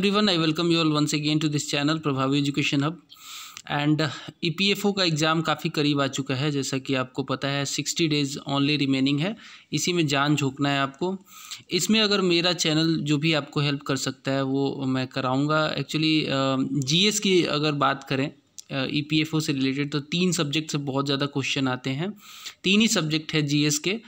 Everyone, I welcome you all once again to this channel प्रभावी education hub. And EPFO का exam काफ़ी करीब आ चुका है, जैसा कि आपको पता है 60 डेज़ ओनली रिमेनिंग है। इसी में जान झोंकना है आपको। इसमें अगर मेरा चैनल जो भी आपको हेल्प कर सकता है वो मैं कराऊंगा। एक्चुअली GS की अगर बात करें EPFO से रिलेटेड तो 3 सब्जेक्ट से बहुत ज़्यादा क्वेश्चन आते हैं। 3 ही सब्जेक्ट है GS के,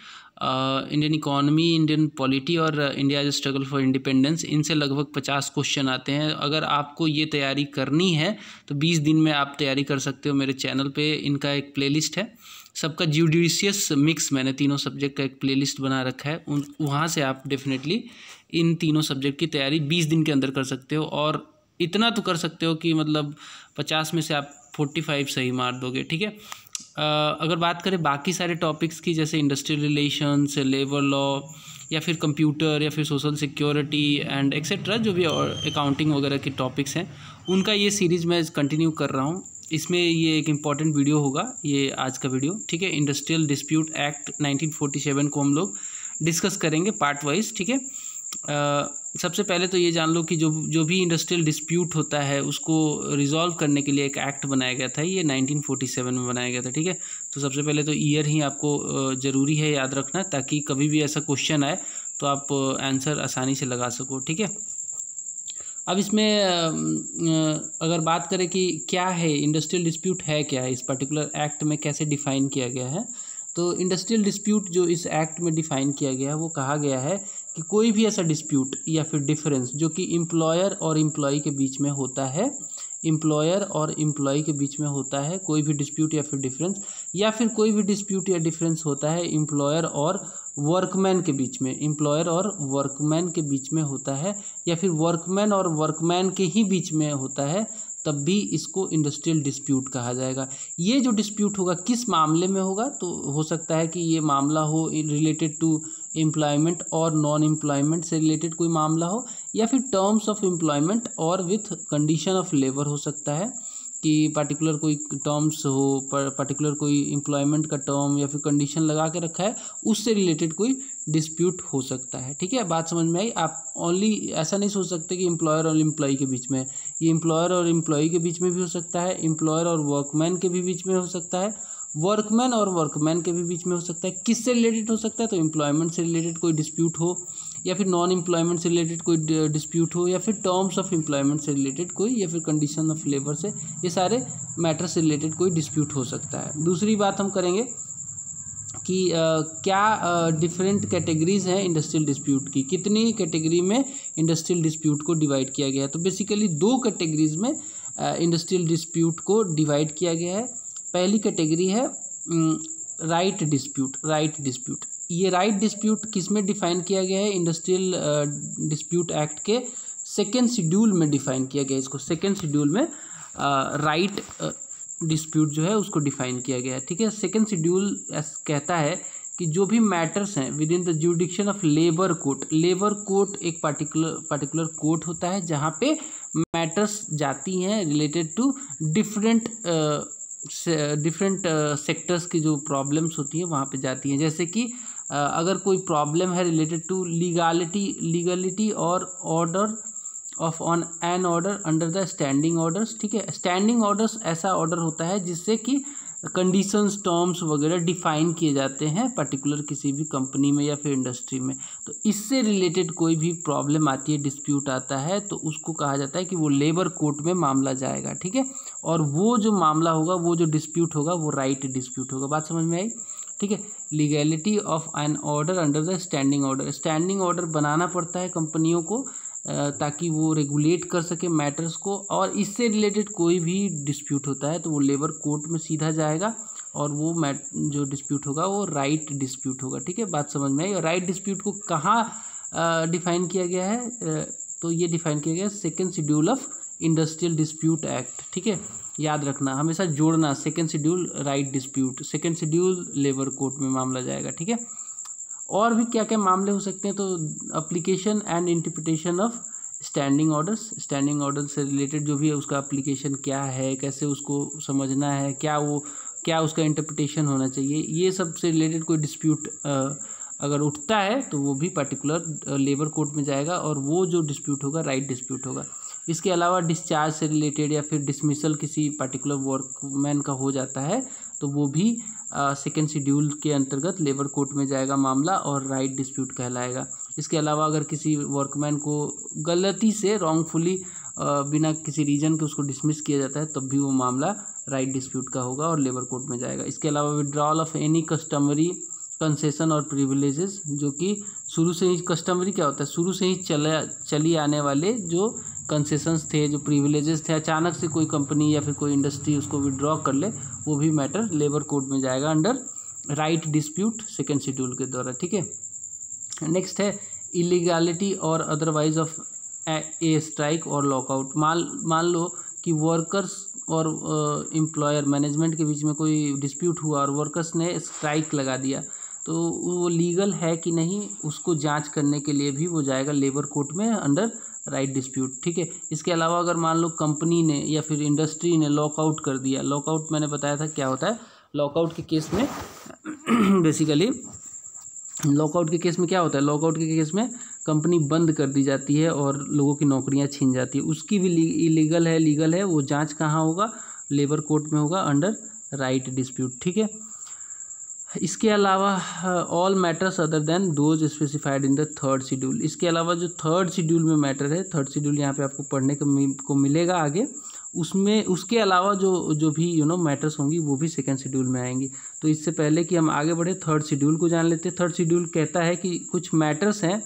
इंडियन इकोनॉमी, इंडियन पॉलिटी और इंडिया स्ट्रगल फॉर इंडिपेंडेंस। इनसे लगभग 50 क्वेश्चन आते हैं। अगर आपको ये तैयारी करनी है तो 20 दिन में आप तैयारी कर सकते हो। मेरे चैनल पे इनका एक प्लेलिस्ट है, सबका जुडिशियस मिक्स, मैंने तीनों सब्जेक्ट का एक प्लेलिस्ट बना रखा है। वहाँ से आप डेफिनेटली इन तीनों सब्जेक्ट की तैयारी 20 दिन के अंदर कर सकते हो। और इतना तो कर सकते हो कि मतलब 50 में से आप 45 सही मार दोगे, ठीक है। अगर बात करें बाकी सारे टॉपिक्स की, जैसे इंडस्ट्रियल रिलेशंस, लेबर लॉ या फिर कंप्यूटर या फिर सोशल सिक्योरिटी एंड एक्सेट्रा, जो भी अकाउंटिंग वगैरह के टॉपिक्स हैं, उनका ये सीरीज़ मैं कंटिन्यू कर रहा हूँ। इसमें ये एक इम्पॉर्टेंट वीडियो होगा, ये आज का वीडियो, ठीक है। इंडस्ट्रियल डिस्प्यूट एक्ट 1947 को हम लोग डिस्कस करेंगे पार्ट वाइज, ठीक है। सबसे पहले तो ये जान लो कि जो भी इंडस्ट्रियल डिस्प्यूट होता है उसको रिजॉल्व करने के लिए एक एक्ट बनाया गया था। ये 1947 में बनाया गया था, ठीक है। तो सबसे पहले तो ईयर ही आपको ज़रूरी है याद रखना, ताकि कभी भी ऐसा क्वेश्चन आए तो आप आंसर आसानी से लगा सको, ठीक है। अब इसमें अगर बात करें कि क्या है इंडस्ट्रियल डिस्प्यूट, है क्या, इस पर्टिकुलर एक्ट में कैसे डिफ़ाइन किया गया है, तो इंडस्ट्रियल डिस्प्यूट जो इस एक्ट में डिफ़ाइन किया गया है वो कहा गया है कि कोई भी ऐसा डिस्प्यूट या फिर डिफरेंस जो कि एम्प्लॉयर और एम्प्लॉय के बीच में होता है, एम्प्लॉयर और एम्प्लॉय के बीच में होता है कोई भी डिस्प्यूट या फिर डिफरेंस, या फिर कोई भी डिस्प्यूट या डिफरेंस होता है एम्प्लॉयर और वर्कमैन के बीच में, एम्प्लॉयर और वर्कमैन के बीच में होता है, या फिर वर्कमैन और वर्कमैन के ही बीच में होता है, तब भी इसको इंडस्ट्रियल डिस्प्यूट कहा जाएगा। ये जो डिस्प्यूट होगा किस मामले में होगा, तो हो सकता है कि ये मामला हो रिलेटेड टू एम्प्लॉयमेंट और नॉन एम्प्लॉयमेंट से रिलेटेड कोई मामला हो, या फिर टर्म्स ऑफ एम्प्लॉयमेंट और विथ कंडीशन ऑफ लेबर हो सकता है कि पर्टिकुलर कोई टर्म्स हो, पर्टिकुलर कोई एम्प्लॉयमेंट का टर्म या फिर कंडीशन लगा के रखा है, उससे रिलेटेड कोई डिस्प्यूट हो सकता है, ठीक है। बात समझ में आई। आप ओनली ऐसा नहीं सोच सकते कि एम्प्लॉयर और एम्प्लॉय के बीच में, ये एम्प्लॉयर और एम्प्लॉय के बीच में भी हो सकता है, एम्प्लॉयर और वर्कमैन के भी बीच में हो सकता है, वर्कमैन और वर्कमैन के भी बीच में हो सकता है। किससे रिलेटेड हो सकता है, तो एम्प्लॉयमेंट से रिलेटेड कोई डिस्प्यूट हो, या फिर नॉन एम्प्लॉयमेंट से रिलेटेड कोई डिस्प्यूट हो, या फिर टर्म्स ऑफ एम्प्लॉयमेंट से रिलेटेड कोई, या फिर कंडीशन ऑफ लेबर से, ये सारे मैटर से रिलेटेड कोई डिस्प्यूट हो सकता है। दूसरी बात हम करेंगे कि क्या डिफरेंट कैटेगरीज हैं इंडस्ट्रियल डिस्प्यूट की, कितनी कैटेगरी में इंडस्ट्रियल डिस्प्यूट को डिवाइड किया गया है। तो बेसिकली 2 कैटेगरीज में इंडस्ट्रियल डिस्प्यूट को डिवाइड किया गया है। पहली कैटेगरी है राइट डिस्प्यूट, राइट डिस्प्यूट। ये राइट डिस्प्यूट किस में डिफाइन किया गया है, इंडस्ट्रियल डिस्प्यूट एक्ट के 2nd शेड्यूल में डिफाइन किया गया है। इसको 2nd शेड्यूल में राइट डिस्प्यूट जो है उसको डिफाइन किया गया है, ठीक है। 2nd शेड्यूल कहता है कि जो भी मैटर्स हैं with in the जुडिक्शन of labour court, labour court एक पर्टिकुलर कोर्ट होता है जहाँ पे मैटर्स जाती हैं रिलेटेड टू डिफरेंट सेक्टर्स की जो प्रॉब्लम्स होती हैं वहाँ पे जाती हैं। जैसे कि अगर कोई प्रॉब्लम है रिलेटेड टू लीगलिटी और order of on an order under the standing orders, ठीक है। स्टैंडिंग ऑर्डर्स ऐसा ऑर्डर होता है जिससे कि कंडीशंस, टर्म्स वगैरह डिफाइन किए जाते हैं पर्टिकुलर किसी भी कंपनी में या फिर इंडस्ट्री में। तो इससे रिलेटेड कोई भी प्रॉब्लम आती है, डिस्प्यूट आता है, तो उसको कहा जाता है कि वो लेबर कोर्ट में मामला जाएगा, ठीक है। और वो जो मामला होगा, वो जो डिस्प्यूट होगा, वो राइट डिस्प्यूट होगा। बात समझ में आई, ठीक है। Legality of an order under the standing order, standing order बनाना पड़ता है कंपनियों को ताकि वो रेगुलेट कर सके मैटर्स को, और इससे रिलेटेड कोई भी डिस्प्यूट होता है तो वो लेबर कोर्ट में सीधा जाएगा, और वो जो डिस्प्यूट होगा वो राइट डिस्प्यूट होगा, ठीक है। बात समझ में आई। और राइट डिस्प्यूट को कहाँ डिफाइन किया गया है, तो ये डिफाइन किया गया है 2nd schedule of industrial dispute act, ठीक है। याद रखना, हमेशा जोड़ना, 2nd schedule right dispute, 2nd schedule labour court में मामला जाएगा, ठीक है। और भी क्या क्या मामले हो सकते हैं, तो application and interpretation of standing orders, standing order से रिलेटेड जो भी है उसका एप्लीकेशन क्या है, कैसे उसको समझना है, क्या उसका इंटरप्रिटेशन होना चाहिए, ये सब से रिलेटेड कोई डिस्प्यूट अगर उठता है तो वो भी पर्टिकुलर लेबर कोड में जाएगा और वो जो डिस्प्यूट होगा राइट डिस्प्यूट होगा। इसके अलावा डिस्चार्ज से रिलेटेड या फिर डिसमिसल किसी पर्टिकुलर वर्कमैन का हो जाता है तो वो भी सेकेंड शेड्यूल के अंतर्गत लेबर कोर्ट में जाएगा मामला और राइट डिस्प्यूट कहलाएगा। इसके अलावा अगर किसी वर्कमैन को गलती से रॉन्गफुली बिना किसी रीजन के उसको डिसमिस किया जाता है तब भी वो मामला राइट डिस्प्यूट का होगा और लेबर कोर्ट में जाएगा। इसके अलावा withdrawal of any customary concession और प्रिविलेजेस, जो कि शुरू से ही कस्टमरी क्या होता है, शुरू से ही चली आने वाले जो कंसेशंस थे, जो प्रिविलेजेस थे, अचानक से कोई कंपनी या फिर कोई इंडस्ट्री उसको विड्रॉ कर ले, वो भी मैटर लेबर कोड में जाएगा under right dispute second schedule के द्वारा। ठीक है, नेक्स्ट है इलीगैलिटी और अदरवाइज ऑफ ए स्ट्राइक और लॉकआउट। मान लो कि वर्कर्स और एम्प्लॉयर मैनेजमेंट के बीच में कोई डिस्प्यूट हुआ और वर्कर्स ने स्ट्राइक लगा दिया, तो वो लीगल है कि नहीं उसको जांच करने के लिए भी वो जाएगा लेबर कोर्ट में अंडर राइट डिस्प्यूट। ठीक है, इसके अलावा अगर मान लो कंपनी ने या फिर इंडस्ट्री ने लॉकआउट कर दिया, लॉकआउट मैंने बताया था क्या होता है, लॉकआउट के केस में बेसिकली लॉकआउट के केस में क्या होता है, लॉकआउट के केस में कंपनी बंद कर दी जाती है और लोगों की नौकरियां छीन जाती है, उसकी भी इलीगल है लीगल है, वो जांच कहाँ होगा, लेबर कोर्ट में होगा अंडर राइट डिस्प्यूट। ठीक है, इसके अलावा all matters other than those specified in the third schedule. इसके अलावा जो थर्ड शेड्यूल में मैटर है, थर्ड शेड्यूल यहाँ पे आपको पढ़ने को मिलेगा आगे, उसमें उसके अलावा जो भी मैटर्स होंगी वो भी सेकेंड शेड्यूल में आएंगी। तो इससे पहले कि हम आगे बढ़े थर्ड शेड्यूल को जान लेते हैं। थर्ड शेड्यूल कहता है कि कुछ मैटर्स हैं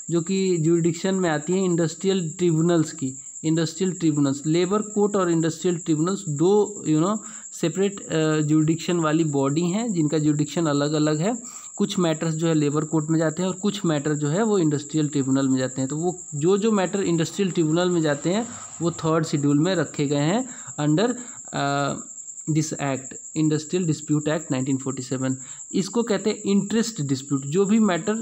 जो कि जुरिडिक्शन में आती हैं इंडस्ट्रियल ट्रिब्यूनल्स की। इंडस्ट्रियल ट्रिब्यूनल्स, लेबर कोर्ट और इंडस्ट्रियल ट्रिब्यूनल्स दो सेपरेट जुरिडिक्शन वाली बॉडी हैं जिनका जुरिडिक्शन अलग अलग है। कुछ मैटर्स जो है लेबर कोर्ट में जाते हैं और कुछ मैटर जो है वो इंडस्ट्रियल ट्रिब्यूनल में जाते हैं। तो वो जो मैटर इंडस्ट्रियल ट्रिब्यूनल में जाते हैं वो थर्ड शेड्यूल में रखे गए हैं under this act, industrial dispute act 1947। इसको कहते हैं इंटरेस्ट डिस्प्यूट। जो भी matter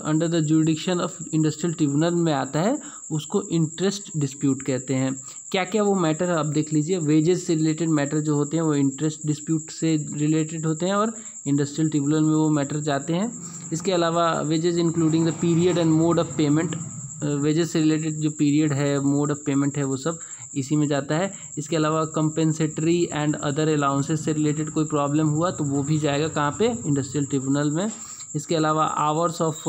under the jurisdiction of industrial tribunal में आता है उसको इंटरेस्ट डिस्प्यूट कहते हैं। क्या क्या वो मैटर है आप देख लीजिए। वेजेस से रिलेटेड मैटर जो होते हैं वो इंटरेस्ट डिस्प्यूट से रिलेटेड होते हैं और इंडस्ट्रियल ट्रिब्यूनल में वो मैटर जाते हैं। इसके अलावा wages including the period and mode of payment, wages से रिलेटेड जो पीरियड है, मोड ऑफ पेमेंट है, वो सब इसी में जाता है। इसके अलावा कंपेंसेटरी एंड अदर अलाउंसेस से रिलेटेड कोई प्रॉब्लम हुआ तो वो भी जाएगा कहाँ पे, इंडस्ट्रियल ट्रिब्यूनल में। इसके अलावा आवर्स ऑफ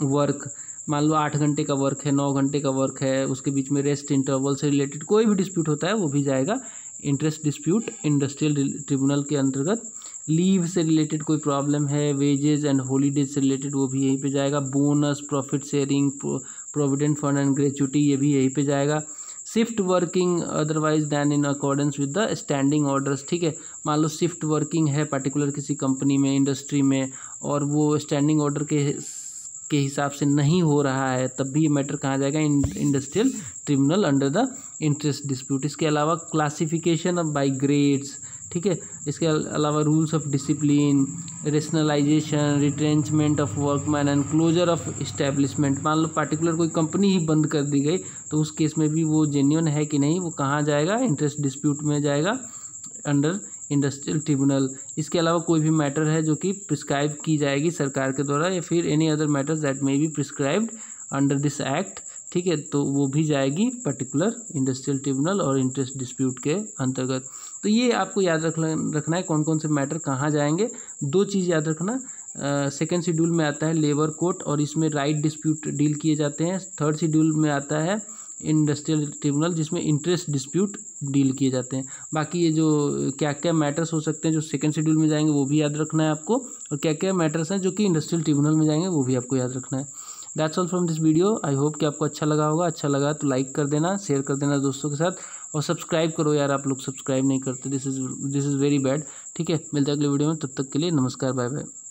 वर्क, मान लो 8 घंटे का वर्क है, 9 घंटे का वर्क है, उसके बीच में रेस्ट इंटरवल से रिलेटेड कोई भी डिस्प्यूट होता है वो भी जाएगा इंटरेस्ट डिस्प्यूट इंडस्ट्रियल ट्रिब्यूनल के अंतर्गत। लीव से रिलेटेड कोई प्रॉब्लम है, वेजेस एंड हॉलीडेज से रिलेटेड वो भी यहीं पे जाएगा। Bonus, profit sharing, provident fund and gratuity ये भी यहीं पे जाएगा। Shift working otherwise than in accordance with the standing orders. ठीक है, मान लो शिफ्ट वर्किंग है पर्टिकुलर किसी कंपनी में, इंडस्ट्री में, और वो स्टैंडिंग ऑर्डर के हिसाब से नहीं हो रहा है, तब भी ये मैटर कहाँ जाएगा, industrial tribunal under the interest dispute. इसके अलावा क्लासिफिकेशन ऑफ बाय ग्रेड्स, ठीक है, इसके अलावा rules of discipline, rationalisation, retrenchment of workman and closure of establishment. मान लो पार्टिकुलर कोई कंपनी ही बंद कर दी गई तो उस केस में भी वो जेन्युइन है कि नहीं, वो कहाँ जाएगा, इंटरेस्ट डिस्प्यूट में जाएगा अंडर इंडस्ट्रियल ट्रिब्यूनल। इसके अलावा कोई भी मैटर है जो कि प्रिस्क्राइब की जाएगी सरकार के द्वारा या फिर any other matters that may be prescribed under this act, ठीक है, तो वो भी जाएगी पर्टिकुलर इंडस्ट्रियल ट्रिब्यूनल और इंटरेस्ट डिस्प्यूट के अंतर्गत। तो ये आपको याद रखना है कौन कौन से मैटर कहाँ जाएंगे। 2 चीज़ याद रखना, सेकेंड शेड्यूल में आता है लेबर कोर्ट और इसमें राइट डिस्प्यूट डील किए जाते हैं। थर्ड शेड्यूल में आता है इंडस्ट्रियल ट्रिब्यूनल जिसमें इंटरेस्ट डिस्प्यूट डील किए जाते हैं। बाकी ये जो क्या क्या मैटर्स हो सकते हैं जो सेकंड शेड्यूल में जाएंगे वो भी याद रखना है आपको, और क्या क्या मैटर्स हैं जो कि इंडस्ट्रियल ट्रिब्यूनल में जाएंगे वो भी आपको याद रखना है। That's all from this video. I hope कि आपको अच्छा लगा होगा। अच्छा लगा तो लाइक कर देना, शेयर कर देना दोस्तों के साथ, और सब्सक्राइब करो यार, आप लोग सब्सक्राइब नहीं करते, दिस इज़ वेरी बैड। ठीक है, मिलते हैं अगले वीडियो में, तब तक के लिए नमस्कार, बाय बाय।